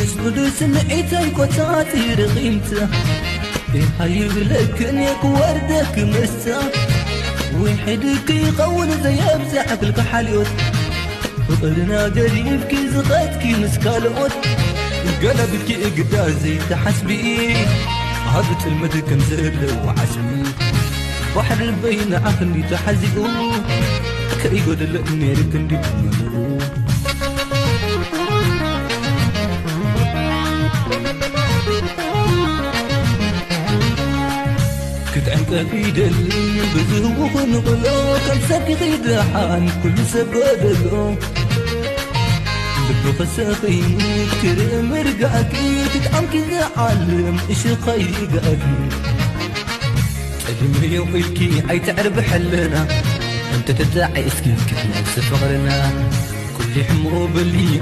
مسدود سمعتي كوتاتي رغيمته هاي بلكنك وردك مسا ويحدك يقول زي ابزعك لك حليوت وقرنا قريب كي زغتك مسكالوت قلبك اقدازي تحسبي هبت المدك مزل وعسمي بحر بين عقلي تحزقو كي يقول لأني ركندي بمنو كنت عنك في دل بذوق نقلو كم سكت يدحان كل سبب بدو خساقي كرم رقاكي تتعمك زعلم إيش خيقاكي تقدم يوميكي عي تعرف حلنا انت تدعي اسكي كتنا سفغرنا كل حمو بلي